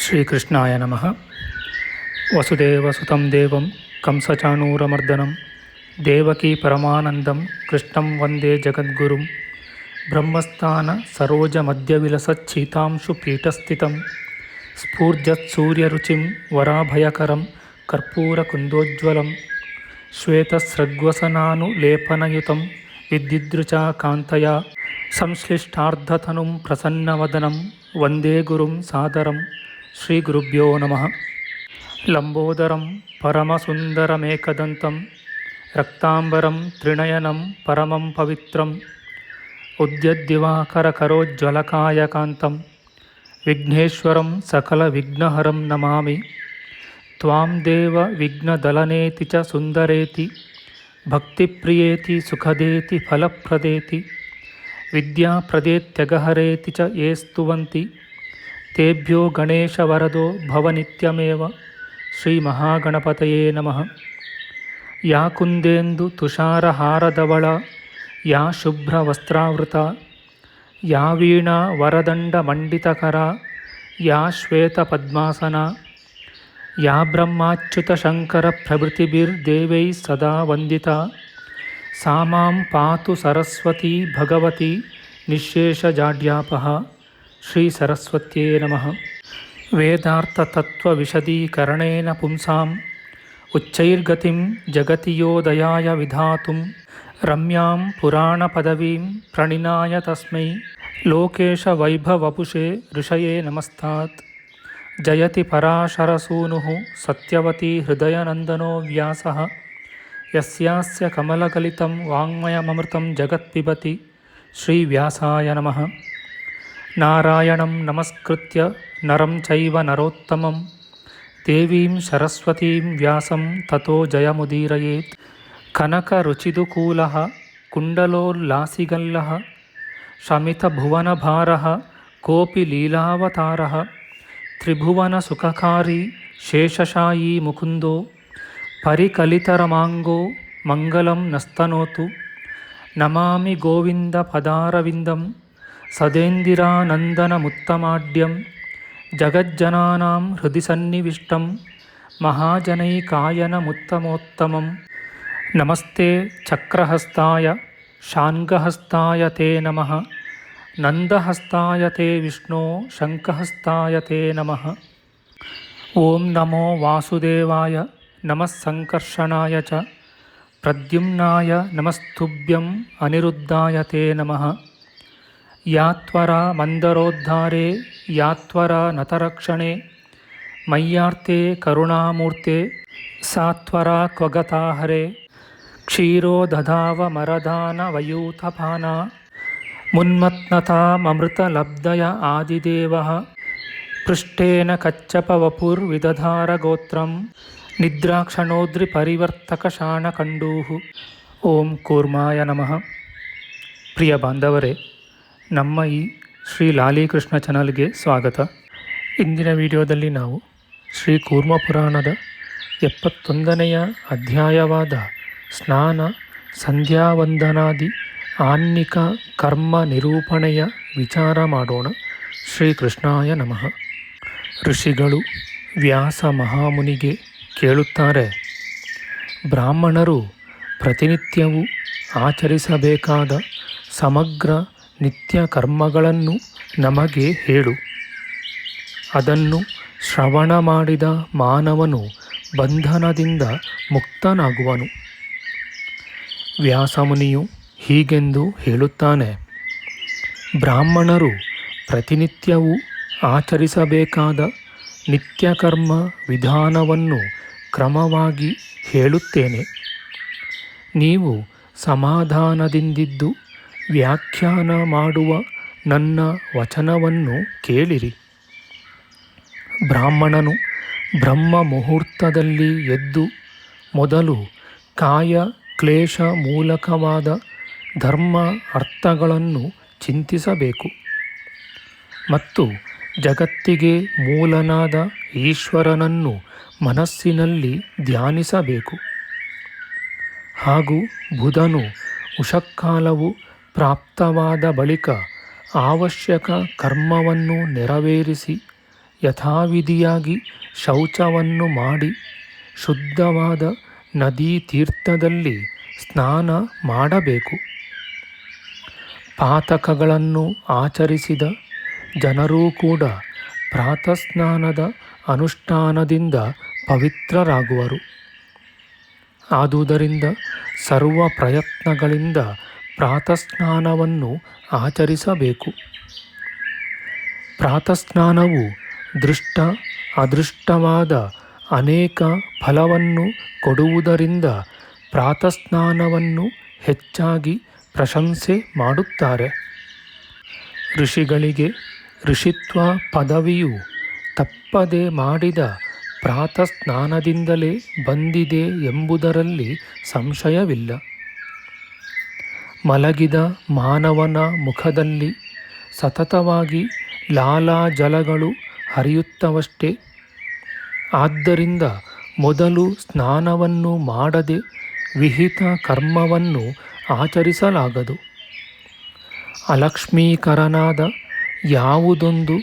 ಶ್ರೀಕೃಷ್ಣಾಯ ನಮಃ. ವಸುದೇವಸುತಂ ದೇವಂ ಕಂಸಚಾಣೂರಮರ್ದನಂ ದೇವಕೀ ಪರಮಾನಂದಂ ಕೃಷ್ಣಂ ವಂದೇ ಜಗದ್ಗುರುಂ. ಬ್ರಹ್ಮಸ್ಥಾನ ಸರೋಜಮಧ್ಯವಿಲಸಚ್ಛೀತಾಂಶು ಪೀಠಸ್ಥಿತಂ ಸ್ಫೂರ್ಜತ್ಸೂರ್ಯರುಚಿಂ ವರಾಭಯಕರಂ ಕರ್ಪೂರಕುಂದೋಜ್ವಲಂ ಶ್ವೇತಸ್ರಗ್ವಸನಾನುಲೇಪನಯುತಂ ವಿದ್ಯುದೃಚಾ ಕಾಂತಯಾ ಸಂಶ್ಲಿಷ್ಟಾರ್ಧತನುಂ ಪ್ರಸನ್ನವದನಂ ವಂದೇ ಗುರುಂ ಸಾದರಂ. ಶ್ರೀ ಗುರುಭ್ಯೋ ನಮಃ. ಲಂಬೋದರಂ ಪರಮಸುಂದರಮೇಕದಂತಂ ರಕ್ತಾಂಬರಂ ತ್ರಿನಯನಂ ಪರಮಂ ಪವಿತ್ರಂ ಉದ್ಯದ್ದಿವಾಕರಕರೋಜ್ವಲಕಾಯಕಾಂತಂ ವಿಘ್ನೇಶ್ವರಂ ಸಕಲವಿಘ್ನಹರಂ ನಮಾಮಿ. ತ್ವಾಂ ದೇವ ವಿಘ್ನದಲನೇತಿ ಚ ಸುಂದರೇತಿ ಭಕ್ತಿಪ್ರಿಯೇತಿ ಸುಖದೇತಿ ಫಲಪ್ರದೇತಿ ವಿದ್ಯಾಪ್ರದೇತ್ಯಗಹರೇತಿ ಚ ಯೇ ಸ್ತುವಂತಿ ತೇಭ್ಯೋ ಗಣೇಶವರದೋ ಭವನಿತ್ಯಮೇವ. ಶ್ರೀ ಮಹಾಗಣಪತಯೇ ನಮಃ. ಯಾ ಕುಂದೇಂದು ತುಷಾರಹಾರಧವಳ ಯಾ ಶುಭ್ರವಸ್ತ್ರಾವೃತ ಯಾ ವೀಣಾ ವರದಂಡಮಂಡಿತಕರ ಯಾ ಶ್ವೇತಪದ್ಮಾಸನ ಯಾ ಬ್ರಹ್ಮಾಚ್ಯುತಶಂಕರಪ್ರಭೃತಿಭಿರ್ದೇವೈಃ ಸದಾ ವಂದಿತಾ ಸಾ ಮಾಂ ಪಾತು ಸರಸ್ವತೀ ಭಗವತಿ ನಿಶ್ಶೇಷಜಾಡ್ಯಾಪಃ. ಶ್ರೀ ಸರಸ್ವತ್ಯೇ ನಮಃ. ವೇದಾರ್ಥತತ್ವವಿಶದೀಕರಣೇನ ಪುಂಸಾಂ ಉಚ್ಚೈರ್ಗತಿಂ ಜಗತಿ ಯೋ ದಯಾಯ ವಿಧಾತುಂ ರಮ್ಯಾಂ ಪುರಾಣಪದವೀಂ ಪ್ರಣಿನಾಯ ತಸ್ಮೈ ಲೋಕೇಶವೈಭವಪುಷೇ ಋಷಯೇ ನಮಸ್ತಾತ್. ಜಯತಿ ಪರಾಶರಸೂನುಃ ಸತ್ಯವತಿ ಹೃದಯನಂದನೋ ವ್ಯಾಸಃ ಯಸ್ಯಾಸ್ಯ ಕಮಲಕಲಿತಂ ವಾङ्ಮಯಮೃತಂ ಜಗತ್ಪಿಬತಿ. ಶ್ರೀವ್ಯಾಸಾಯ ನಮಃ. ನಾರಾಯಣಂ ನಮಸ್ಕೃತ್ಯ ನರಂ ಚೈವ ನರೋತ್ತಮಂ ದೇವೀಂ ಸರಸ್ವತೀಂ ವ್ಯಾಸಂ ತತೋ ಜಯಮುದೀರಯೇತ್. ಕನಕರುಚಿದುಕೂಲಃ ಕುಂಡಲೋಲ್ಲಾಸಿಗಲ್ಲಃ ಶಮಿತಭುವನಭಾರಃ ಕೋಪಿ ಲೀಲಾವತಾರಃ ತ್ರಿಭುವನಸುಖಕಾರಿ ಶೇಷಶಾಯೀ ಮುಕುಂದೋ ಪರಿಕಲಿತರಮಾಂಗೋ ಮಂಗಲಂ ನಸ್ತನೋತು. ನಮಾಮಿ ಗೋವಿಂದ ಪದಾರವಿಂದಂ ಸದೇಂದಿರಾನಂದನಮುತ್ತಮಾಡ್ಯಂ ಜಗಜ್ಜನಾನಾಂ ಹೃದಿ ಸನ್ನಿವಿಷ್ಟಂ ಮಹಾಜನೈಕಾಯನಮುತ್ತಮೋತ್ತಮಂ. ನಮಸ್ತೆ ಚಕ್ರಹಸ್ತಾಯ ಶಾನ್ಗಹಸ್ತಾಯ ತೇ ನಮಃ. ನಂದಹಸ್ತಾಯ ತೇ ವಿಷ್ಣೋ ಶಂಖಹಸ್ತಾಯ ತೇ ನಮಃ. ಓಂ ನಮೋ ವಾಸುದೇವಾಯ ನಮಃ ಸಂಕರ್ಷಣಾಯ ಚ ಪ್ರದ್ಯುಮ್ನಾಯ ನಮಸ್ತುಭ್ಯಂ ಅನಿರುದ್ಧಾಯ ತೇ ನಮಃ. ಯಾತ್ವರ ಮಂದರೋದ್ಧಾರೆ ಯಾತ್ವರ ನತರಕ್ಷಣೆ ಮಯ್ಯಾರ್ತೆ ಕರುಣಾಮೂರ್ತೆ ಸಾತ್ವರ ಕ್ವಗತಾಹರೆ ಕ್ಷೀರೋ ದಧಾವ ಮರದಾನ ವಯೂಥಪಾನ ಮುನ್ಮತ್ನತಾಮೃತಲಬ್ಧಯ ಆದಿದೇವಃ ಪೃಷ್ಟೇನ ಕಚ್ಚಪವಪುರ್ವಿದಧಾರ ಗೋತ್ರಂ ನಿದ್ರಾಕ್ಷಣೋದ್ರಿ ಪರಿವರ್ತಕ ಶಾಣಕಂಡೂಃ. ಓಂ ಕೂರ್ಮಾಯ ನಮಃ. ಪ್ರಿಯ ಬಾಂಧವರೇ, ನಮ್ಮ ಈ ಶ್ರೀ ಲಾಲೀಕೃಷ್ಣ ಚಾನಲ್ಗೆ ಸ್ವಾಗತ. ಇಂದಿನ ವಿಡಿಯೋದಲ್ಲಿ ನಾವು ಶ್ರೀ ಕೂರ್ಮ ಪುರಾಣದ 71ನೆಯ ಅಧ್ಯಾಯವಾದ ಸ್ನಾನ ಸಂಧ್ಯಾವಂದನಾದಿ ಆನ್ನಿಕ ಕರ್ಮ ನಿರೂಪಣೆಯ ವಿಚಾರ ಮಾಡೋಣ. ಶ್ರೀಕೃಷ್ಣಾಯ ನಮಃ. ಋಷಿಗಳು ವ್ಯಾಸ ಮಹಾಮುನಿಗೆ ಕೇಳುತ್ತಾರೆ, ಬ್ರಾಹ್ಮಣರು ಪ್ರತಿನಿತ್ಯವೂ ಆಚರಿಸಬೇಕಾದ ಸಮಗ್ರ ನಿತ್ಯ ಕರ್ಮಗಳನ್ನು ನಮಗೆ ಹೇಳು. ಅದನ್ನು ಶ್ರವಣ ಮಾಡಿದ ಮಾನವನು ಬಂಧನದಿಂದ ಮುಕ್ತನಾಗುವನು. ವ್ಯಾಸಮುನಿಯು ಹೀಗೆಂದು ಹೇಳುತ್ತಾನೆ, ಬ್ರಾಹ್ಮಣರು ಪ್ರತಿನಿತ್ಯವೂ ಆಚರಿಸಬೇಕಾದ ನಿತ್ಯಕರ್ಮ ವಿಧಾನವನ್ನು ಕ್ರಮವಾಗಿ ಹೇಳುತ್ತೇನೆ. ನೀವು ಸಮಾಧಾನದಿಂದಿದ್ದು ವ್ಯಾಖ್ಯಾನ ಮಾಡುವ ನನ್ನ ವಚನವನ್ನು ಕೇಳಿರಿ. ಬ್ರಾಹ್ಮಣನು ಬ್ರಹ್ಮ ಮುಹೂರ್ತದಲ್ಲಿ ಎದ್ದು ಮೊದಲು ಕಾಯ ಕ್ಲೇಶ ಮೂಲಕವಾದ ಧರ್ಮ ಅರ್ಥಗಳನ್ನು ಚಿಂತಿಸಬೇಕು ಮತ್ತು ಜಗತ್ತಿಗೆ ಮೂಲನಾದ ಈಶ್ವರನನ್ನು ಮನಸ್ಸಿನಲ್ಲಿ ಧ್ಯಾನಿಸಬೇಕು. ಹಾಗೂ ಬುಧನು ಉಷಃಕಾಲವು ಪ್ರಾಪ್ತವಾದ ಬಳಿಕ ಅವಶ್ಯಕ ಕರ್ಮವನ್ನು ನೆರವೇರಿಸಿ ಯಥಾವಿಧಿಯಾಗಿ ಶೌಚವನ್ನು ಮಾಡಿ ಶುದ್ಧವಾದ ನದೀ ತೀರ್ಥದಲ್ಲಿ ಸ್ನಾನ ಮಾಡಬೇಕು. ಪಾತಕಗಳನ್ನು ಆಚರಿಸಿದ ಜನರೂ ಕೂಡ ಪ್ರಾತಃಸ್ನಾನದ ಅನುಷ್ಠಾನದಿಂದ ಪವಿತ್ರರಾಗುವರು. ಆದುದರಿಂದ ಸರ್ವ ಪ್ರಯತ್ನಗಳಿಂದ ಪ್ರಾತಃಸ್ನಾನವನ್ನು ಆಚರಿಸಬೇಕು. ಪ್ರಾತಃಸ್ನಾನವು ದೃಷ್ಟ ಅದೃಷ್ಟವಾದ ಅನೇಕ ಫಲವನ್ನು ಕೊಡುವುದರಿಂದ ಪ್ರಾತಃಸ್ನಾನವನ್ನು ಹೆಚ್ಚಾಗಿ ಪ್ರಶಂಸೆ ಮಾಡುತ್ತಾರೆ. ಋಷಿಗಳಿಗೆ ಋಷಿತ್ವ ಪದವಿಯು ತಪ್ಪದೆ ಮಾಡಿದ ಪ್ರಾತಃಸ್ನಾನದಿಂದಲೇ ಬಂದಿದೆ ಎಂಬುದರಲ್ಲಿ ಸಂಶಯವಿಲ್ಲ. ಮಲಗಿದ ಮಾನವನ ಮುಖದಲ್ಲಿ ಸತತವಾಗಿ ಲಾಲಾಜಲಗಳು ಹರಿಯುತ್ತವಷ್ಟೇ. ಆದ್ದರಿಂದ ಮೊದಲು ಸ್ನಾನವನ್ನು ಮಾಡದೆ ವಿಹಿತ ಕರ್ಮವನ್ನು ಆಚರಿಸಲಾಗದು. ಅಲಕ್ಷ್ಮೀಕರನಾದ ಯಾವುದೊಂದು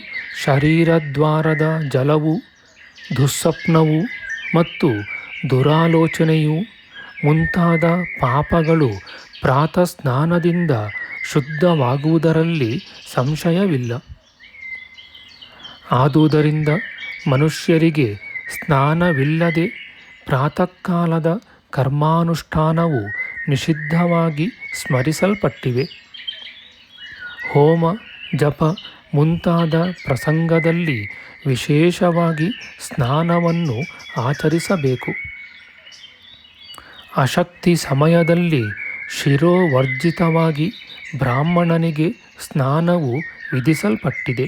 ಶರೀರದ್ವಾರದ ಜಲವು ದುಸ್ವಪ್ನವು ಮತ್ತು ದುರಾಲೋಚನೆಯು ಮುಂತಾದ ಪಾಪಗಳು ಪ್ರಾತಃ ಸ್ನಾನದಿಂದ ಶುದ್ಧವಾಗುವುದರಲ್ಲಿ ಸಂಶಯವಿಲ್ಲ. ಆದುದರಿಂದ ಮನುಷ್ಯರಿಗೆ ಸ್ನಾನವಿಲ್ಲದೆ ಪ್ರಾತಃಕಾಲದ ಕರ್ಮಾನುಷ್ಠಾನವು ನಿಷಿದ್ಧವಾಗಿ ಸ್ಮರಿಸಲ್ಪಟ್ಟಿವೆ. ಹೋಮ ಜಪ ಮುಂತಾದ ಪ್ರಸಂಗದಲ್ಲಿ ವಿಶೇಷವಾಗಿ ಸ್ನಾನವನ್ನು ಆಚರಿಸಬೇಕು. ಅಶಕ್ತಿ ಸಮಯದಲ್ಲಿ ಶಿರೋವರ್ಜಿತವಾಗಿ ಬ್ರಾಹ್ಮಣನಿಗೆ ಸ್ನಾನವು ವಿಧಿಸಲ್ಪಟ್ಟಿದೆ.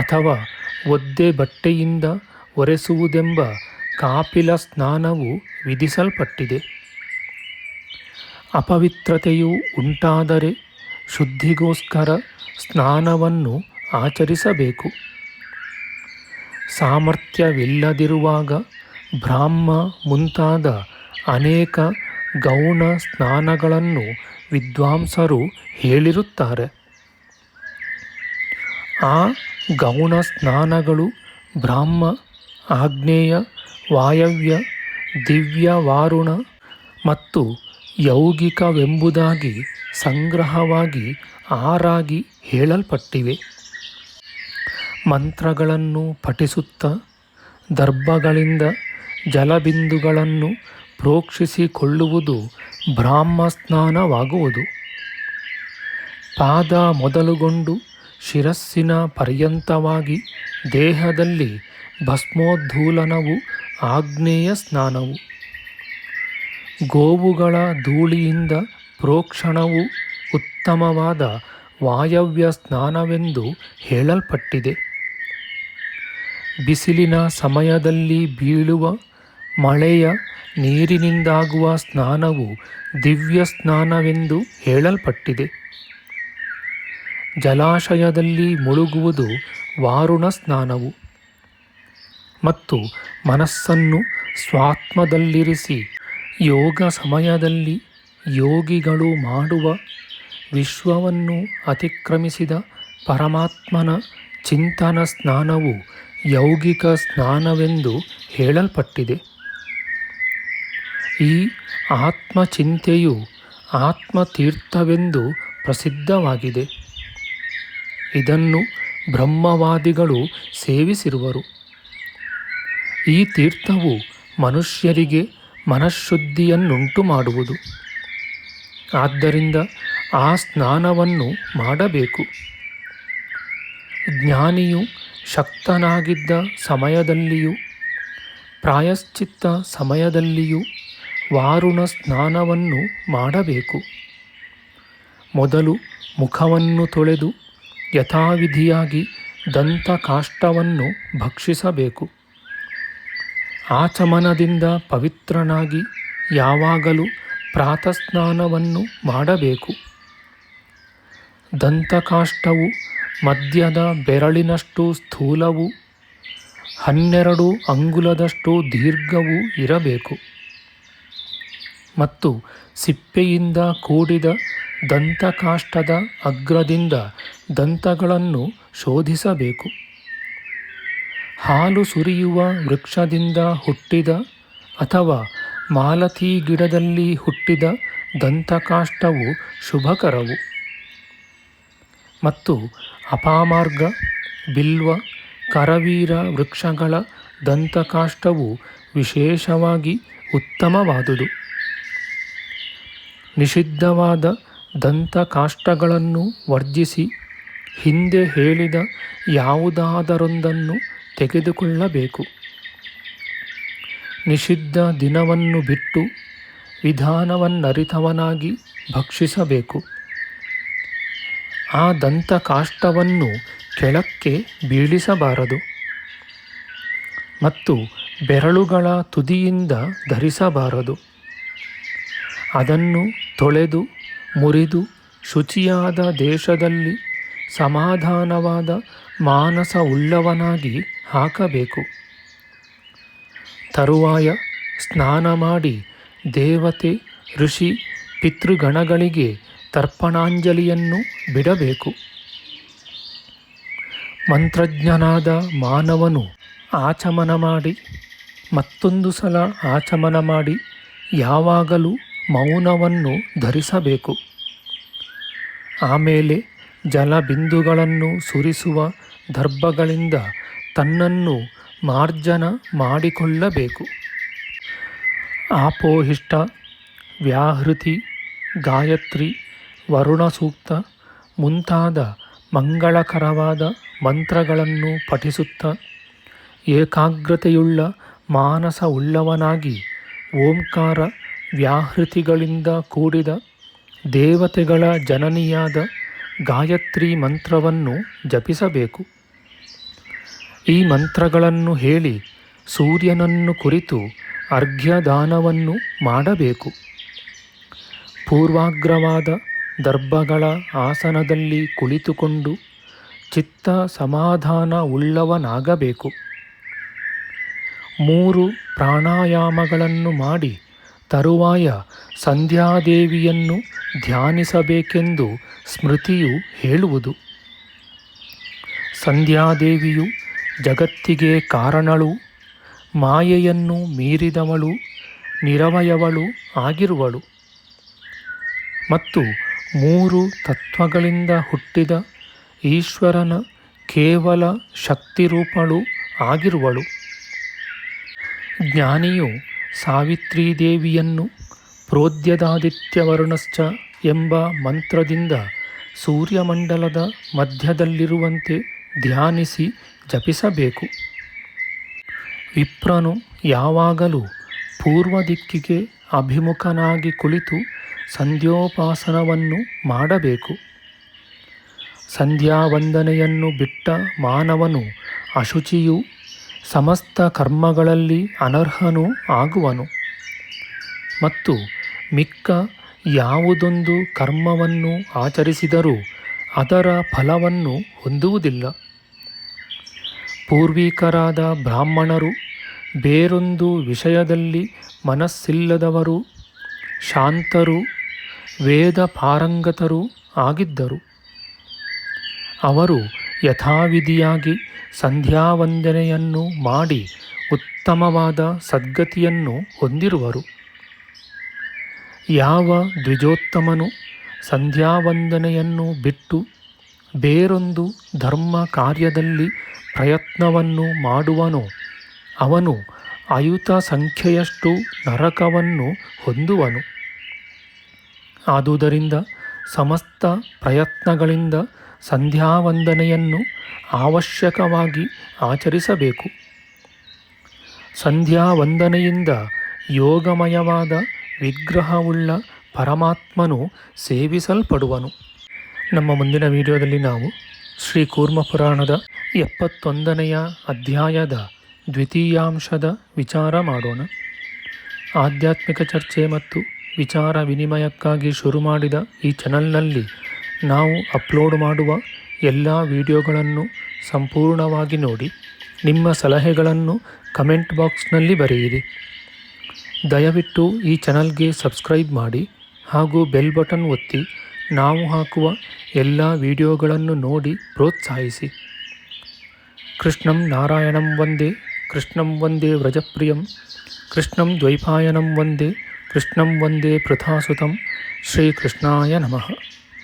ಅಥವಾ ಒದ್ದೆ ಬಟ್ಟೆಯಿಂದ ಒರೆಸುವುದೆಂಬ ಕಾಪಿಲ ಸ್ನಾನವು ವಿಧಿಸಲ್ಪಟ್ಟಿದೆ. ಅಪವಿತ್ರತೆಯು ಉಂಟಾದರೆ ಶುದ್ಧಿಗೋಸ್ಕರ ಸ್ನಾನವನ್ನು ಆಚರಿಸಬೇಕು. ಸಾಮರ್ಥ್ಯವಿಲ್ಲದಿರುವಾಗ ಬ್ರಾಹ್ಮ ಮುಂತಾದ ಅನೇಕ ಗೌಣ ಸ್ನಾನಗಳನ್ನು ವಿದ್ವಾಂಸರು ಹೇಳಿರುತ್ತಾರೆ. ಆ ಗೌಣ ಸ್ನಾನಗಳು ಬ್ರಾಹ್ಮ, ಆಗ್ನೇಯ, ವಾಯವ್ಯ, ದಿವ್ಯ, ವಾರುಣ ಮತ್ತು ಯೌಗಿಕವೆಂಬುದಾಗಿ ಸಂಗ್ರಹವಾಗಿ 6 ಹೇಳಲ್ಪಟ್ಟಿವೆ. ಮಂತ್ರಗಳನ್ನು ಪಠಿಸುತ್ತಾ ದರ್ಭಗಳಿಂದ ಜಲಬಿಂದುಗಳನ್ನು ಪ್ರೋಕ್ಷಿಸಿಕೊಳ್ಳುವುದು ಬ್ರಾಹ್ಮ ಸ್ನಾನವಾಗುವುದು. ಪಾದ ಮೊದಲುಗೊಂಡು ಶಿರಸ್ಸಿನ ಪರ್ಯಂತವಾಗಿ ದೇಹದಲ್ಲಿ ಭಸ್ಮೋದ್ಧೂಲನವು ಆಗ್ನೇಯ ಸ್ನಾನವು. ಗೋವುಗಳ ಧೂಳಿಯಿಂದ ಪ್ರೋಕ್ಷಣವು ಉತ್ತಮವಾದ ವಾಯವ್ಯ ಸ್ನಾನವೆಂದು ಹೇಳಲ್ಪಟ್ಟಿದೆ. ಬಿಸಿಲಿನ ಸಮಯದಲ್ಲಿ ಬೀಳುವ ಮಳೆಯ ನೀರಿನಿಂದಾಗುವ ಸ್ನಾನವು ದಿವ್ಯ ಸ್ನಾನವೆಂದು ಹೇಳಲ್ಪಟ್ಟಿದೆ. ಜಲಾಶಯದಲ್ಲಿ ಮುಳುಗುವುದು ವಾರುಣ ಸ್ನಾನವು. ಮತ್ತು ಮನಸ್ಸನ್ನು ಸ್ವಾತ್ಮದಲ್ಲಿರಿಸಿ ಯೋಗ ಸಮಯದಲ್ಲಿ ಯೋಗಿಗಳು ಮಾಡುವ ವಿಶ್ವವನ್ನು ಅತಿಕ್ರಮಿಸಿದ ಪರಮಾತ್ಮನ ಚಿಂತನ ಸ್ನಾನವು ಯೌಗಿಕ ಸ್ನಾನವೆಂದು ಹೇಳಲ್ಪಟ್ಟಿದೆ. ಈ ಆತ್ಮಚಿಂತೆಯು ಆತ್ಮತೀರ್ಥವೆಂದು ಪ್ರಸಿದ್ಧವಾಗಿದೆ. ಇದನ್ನು ಬ್ರಹ್ಮವಾದಿಗಳು ಸೇವಿಸಿರುವರು. ಈ ತೀರ್ಥವು ಮನುಷ್ಯರಿಗೆ ಮನಃಶುದ್ಧಿಯನ್ನುಂಟು ಮಾಡುವುದು. ಆದ್ದರಿಂದ ಆ ಸ್ನಾನವನ್ನು ಮಾಡಬೇಕು. ಜ್ಞಾನಿಯು ಶಕ್ತನಾಗಿದ್ದ ಸಮಯದಲ್ಲಿಯೂ ಪ್ರಾಯಶ್ಚಿತ್ತ ಸಮಯದಲ್ಲಿಯೂ ವಾರುಣ ಸ್ನಾನವನ್ನು ಮಾಡಬೇಕು. ಮೊದಲು ಮುಖವನ್ನು ತೊಳೆದು ಯಥಾವಿಧಿಯಾಗಿ ದಂತಕಾಷ್ಠವನ್ನು ಭಕ್ಷಿಸಬೇಕು. ಆಚಮನದಿಂದ ಪವಿತ್ರನಾಗಿ ಯಾವಾಗಲೂ ಪ್ರಾತಃಸ್ನಾನವನ್ನು ಮಾಡಬೇಕು. ದಂತಕಾಷ್ಠವು ಮಧ್ಯದ ಬೆರಳಿನಷ್ಟು ಸ್ಥೂಲವೂ 12 ಅಂಗುಲದಷ್ಟು ದೀರ್ಘವೂ ಇರಬೇಕು. ಮತ್ತು ಸಿಪ್ಪೆಯಿಂದ ಕೂಡಿದ ದಂತಕಾಷ್ಠದ ಅಗ್ರದಿಂದ ದಂತಗಳನ್ನು ಶೋಧಿಸಬೇಕು. ಹಾಲು ಸುರಿಯುವ ವೃಕ್ಷದಿಂದ ಹುಟ್ಟಿದ ಅಥವಾ ಮಾಲತಿ ಗಿಡದಲ್ಲಿ ಹುಟ್ಟಿದ ದಂತಕಾಷ್ಠವು ಶುಭಕರವು ಮತ್ತು ಅಪಾಮಾರ್ಗ, ಬಿಲ್ವ, ಕರವೀರ ವೃಕ್ಷಗಳ ದಂತಕಾಷ್ಠವು ವಿಶೇಷವಾಗಿ ಉತ್ತಮವಾದುದು. ನಿಷಿದ್ಧವಾದ ದಂತಕಾಷ್ಠಗಳನ್ನು ವರ್ಜಿಸಿ ಹಿಂದೆ ಹೇಳಿದ ಯಾವುದಾದರೊಂದನ್ನು ತೆಗೆದುಕೊಳ್ಳಬೇಕು. ನಿಷಿದ್ಧ ದಿನವನ್ನು ಬಿಟ್ಟು ವಿಧಾನವನ್ನರಿತವನಾಗಿ ಭಕ್ಷಿಸಬೇಕು. ಆ ದಂತಕಾಷ್ಠವನ್ನು ಕೆಳಕ್ಕೆ ಬೀಳಿಸಬಾರದು ಮತ್ತು ಬೆರಳುಗಳ ತುದಿಯಿಂದ ಧರಿಸಬಾರದು. ಅದನ್ನು ತೊಳೆದು ಮುರಿದು ಶುಚಿಯಾದ ದೇಶದಲ್ಲಿ ಸಮಾಧಾನವಾದ ಮಾನಸವುಳ್ಳವನಾಗಿ ಹಾಕಬೇಕು. ತರುವಾಯ ಸ್ನಾನ ಮಾಡಿ ದೇವತೆ, ಋಷಿ, ಪಿತೃಗಣಗಳಿಗೆ ತರ್ಪಣಾಂಜಲಿಯನ್ನು ಬಿಡಬೇಕು. ಮಂತ್ರಜ್ಞನಾದ ಮಾನವನು ಆಚಮನ ಮಾಡಿ ಮತ್ತೊಂದು ಸಲ ಆಚಮನ ಮಾಡಿ ಯಾವಾಗಲೂ ಮೌನವನ್ನು ಧರಿಸಬೇಕು. ಆಮೇಲೆ ಜಲಬಿಂದುಗಳನ್ನು ಸುರಿಸುವ ದರ್ಭಗಳಿಂದ ತನ್ನನ್ನು ಮಾರ್ಜನ ಮಾಡಿಕೊಳ್ಳಬೇಕು. ಆಪೋಹಿಷ್ಟ, ವ್ಯಾಹೃತಿ, ಗಾಯತ್ರಿ, ವರುಣ ಸೂಕ್ತ ಮುಂತಾದ ಮಂಗಳಕರವಾದ ಮಂತ್ರಗಳನ್ನು ಪಠಿಸುತ್ತಾ ಏಕಾಗ್ರತೆಯುಳ್ಳ ಮಾನಸವುಳ್ಳವನಾಗಿ ಓಂಕಾರ ವ್ಯಾಹೃತಿಗಳಿಂದ ಕೂಡಿದ ದೇವತೆಗಳ ಜನನಿಯಾದ ಗಾಯತ್ರಿ ಮಂತ್ರವನ್ನು ಜಪಿಸಬೇಕು. ಈ ಮಂತ್ರಗಳನ್ನು ಹೇಳಿ ಸೂರ್ಯನನ್ನು ಕುರಿತು ಅರ್ಘ್ಯದಾನವನ್ನು ಮಾಡಬೇಕು. ಪೂರ್ವಾಗ್ರವಾದ ದರ್ಭಗಳ ಆಸನದಲ್ಲಿ ಕುಳಿತುಕೊಂಡು ಚಿತ್ತ ಸಮಾಧಾನ ಉಳ್ಳವನಾಗಬೇಕು. 3 ಪ್ರಾಣಾಯಾಮಗಳನ್ನು ಮಾಡಿ ತರುವಾಯ ಸಂಧ್ಯಾದೇವಿಯನ್ನು ಧ್ಯಾನಿಸಬೇಕೆಂದು ಸ್ಮೃತಿಯು ಹೇಳುವುದು. ಸಂಧ್ಯಾದೇವಿಯು ಜಗತ್ತಿಗೆ ಕಾರಣಳು, ಮಾಯೆಯನ್ನು ಮೀರಿದವಳು, ನಿರವಯವಳು ಆಗಿರುವಳು ಮತ್ತು 3 ತತ್ವಗಳಿಂದ ಹುಟ್ಟಿದ ಈಶ್ವರನ ಕೇವಲ ಶಕ್ತಿರೂಪಳು ಆಗಿರುವಳು. ಜ್ಞಾನಿಯು ಸಾವಿತ್ರೀದೇವಿಯನ್ನು ಪ್ರೋದ್ಯದಾದಿತ್ಯವರುಣಶ್ಚ ಎಂಬ ಮಂತ್ರದಿಂದ ಸೂರ್ಯಮಂಡಲದ ಮಧ್ಯದಲ್ಲಿರುವಂತೆ ಧ್ಯಾನಿಸಿ ಜಪಿಸಬೇಕು. ವಿಪ್ರನು ಯಾವಾಗಲೂ ಪೂರ್ವ ದಿಕ್ಕಿಗೆ ಅಭಿಮುಖನಾಗಿ ಕುಳಿತು ಸಂಧ್ಯೋಪಾಸನವನ್ನು ಮಾಡಬೇಕು. ಸಂಧ್ಯಾವಂದನೆಯನ್ನು ಬಿಟ್ಟ ಮಾನವನು ಅಶುಚಿಯೂ ಸಮಸ್ತ ಕರ್ಮಗಳಲ್ಲಿ ಅನರ್ಹನೂ ಆಗುವನು ಮತ್ತು ಮಿಕ್ಕ ಯಾವುದೊಂದು ಕರ್ಮವನ್ನು ಆಚರಿಸಿದರೂ ಅದರ ಫಲವನ್ನು ಹೊಂದುವುದಿಲ್ಲ. ಪೂರ್ವಿಕರಾದ ಬ್ರಾಹ್ಮಣರು ಬೇರೊಂದು ವಿಷಯದಲ್ಲಿ ಮನಸ್ಸಿಲ್ಲದವರು, ಶಾಂತರು, ವೇದ ಪಾರಂಗತರೂ ಆಗಿದ್ದರು. ಅವರು ಯಥಾವಿಧಿಯಾಗಿ ಸಂಧ್ಯಾವಂದನೆಯನ್ನು ಮಾಡಿ ಉತ್ತಮವಾದ ಸದ್ಗತಿಯನ್ನು ಹೊಂದಿರುವರು. ಯಾವ ದ್ವಿಜೋತ್ತಮನು ಸಂಧ್ಯಾವಂದನೆಯನ್ನು ಬಿಟ್ಟು ಬೇರೊಂದು ಧರ್ಮ ಕಾರ್ಯದಲ್ಲಿ ಪ್ರಯತ್ನವನ್ನು ಮಾಡುವನೋ ಅವನು ಅಯುತ ಸಂಖ್ಯೆಯಷ್ಟು ನರಕವನ್ನು ಹೊಂದುವನು. ಆದುದರಿಂದ ಸಮಸ್ತ ಪ್ರಯತ್ನಗಳಿಂದ ಸಂಧ್ಯಾವಂದನೆಯನ್ನು ಅವಶ್ಯಕವಾಗಿ ಆಚರಿಸಬೇಕು. ಸಂಧ್ಯಾವಂದನೆಯಿಂದ ಯೋಗಮಯವಾದ ವಿಗ್ರಹವುಳ್ಳ ಪರಮಾತ್ಮನು ಸೇವಿಸಲ್ಪಡುವನು. ನಮ್ಮ ಮುಂದಿನ ವಿಡಿಯೋದಲ್ಲಿ ನಾವು ಶ್ರೀ ಕೂರ್ಮ ಪುರಾಣದ 71ನೆಯ ಅಧ್ಯಾಯದ ದ್ವಿತೀಯಾಂಶದ ವಿಚಾರ ಮಾಡೋಣ. ಆಧ್ಯಾತ್ಮಿಕ ಚರ್ಚೆ ಮತ್ತು ವಿಚಾರ ವಿನಿಮಯಕ್ಕಾಗಿ ಶುರು ಮಾಡಿದ ಈ ಚಾನಲ್ನಲ್ಲಿ ನಾವು ಅಪ್ಲೋಡ್ ಮಾಡುವ ಎಲ್ಲ ವಿಡಿಯೋಗಳನ್ನು ಸಂಪೂರ್ಣವಾಗಿ ನೋಡಿ ನಿಮ್ಮ ಸಲಹೆಗಳನ್ನು ಕಮೆಂಟ್ ಬಾಕ್ಸ್ನಲ್ಲಿ ಬರೆಯಿರಿ. ದಯವಿಟ್ಟು ಈ ಚಾನಲ್ಗೆ ಸಬ್ಸ್ಕ್ರೈಬ್ ಮಾಡಿ ಹಾಗೂ ಬೆಲ್ ಬಟನ್ ಒತ್ತಿ ನಾವು ಹಾಕುವ ಎಲ್ಲ ವಿಡಿಯೋಗಳನ್ನು ನೋಡಿ ಪ್ರೋತ್ಸಾಹಿಸಿ. ಕೃಷ್ಣಂ ನಾರಾಯಣಂ ವಂದೇ ಕೃಷ್ಣಂ ವಂದೇ ವ್ರಜಪ್ರಿಯಂ ಕೃಷ್ಣಂ ದ್ವೈಪಾಯನಂ ವಂದೇ ಕೃಷ್ಣಂ ವಂದೇ ಪೃಥಾಸುತಂ ಶ್ರೀಕೃಷ್ಣಾಯ ನಮಃ.